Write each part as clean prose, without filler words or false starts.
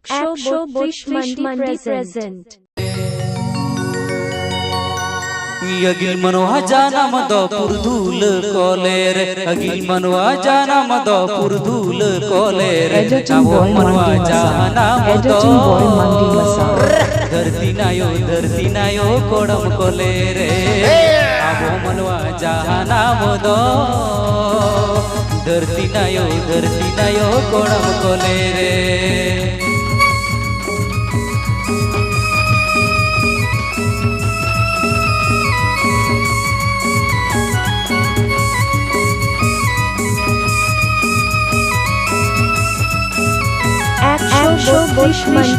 132 Mandi present. अगिल मनवा जाना मदपुर धूल कोलेर अगिल मनवा जाना मदपुर धूल कोलेर नावो मनवा जाना मदो धरती नायो कोडम कोलेरे आवो मनवा जाना मदो धरती नायो Kodam कोलेरे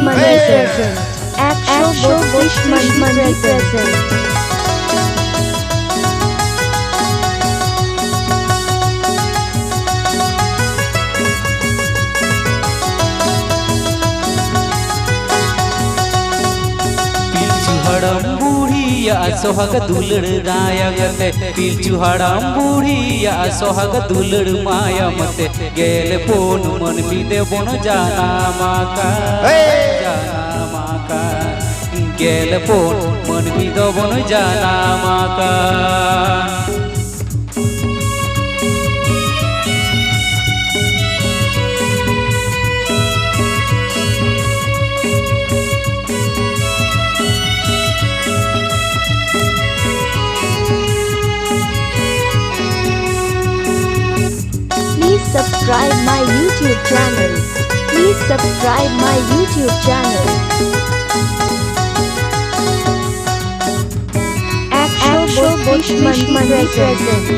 Mandi present. Mandi present. हड़म बूढ़िया सोहग दुलड़ नायगते पीछू हड़म बूढ़िया सोहग दुलड़ माया मते गेल पोन मन मिदे बन जाना माका गेल पोन मन मिदे बन जाना माका Subscribe my YouTube channel. Please subscribe my YouTube channel. Mandi present.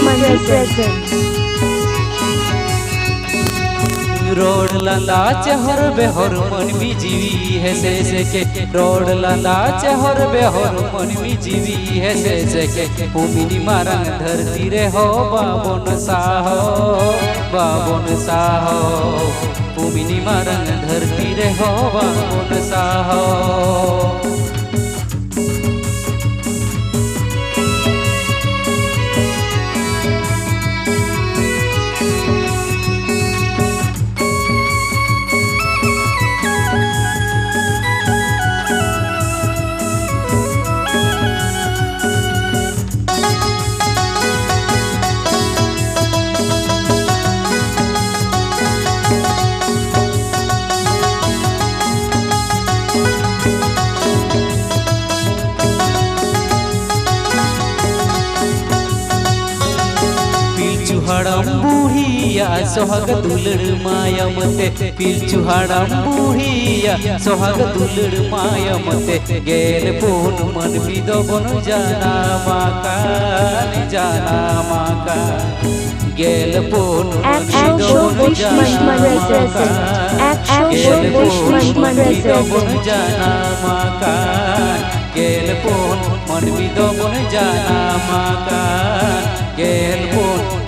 Mandi present. रोड लंदा चहर बेहर मन भी जीवी है से के रोड लंदा चहर बेहर मन भी जीवी है से के उमिनी मारंग धरती रे हो बाबन साहो उमिनी मारंग धरती रे हो बाबन साहो हड़म बूढ़िया सोहग दुलड़ माया मते पिलचू हड़म बूढ़िया सोहग दुलड़ माया मते गेल पोन मन बिदो बन जाना माका गेल पोन मन बिदो बन जाना माका गेल पोन मन बिदो बन जाना माका गेल पोन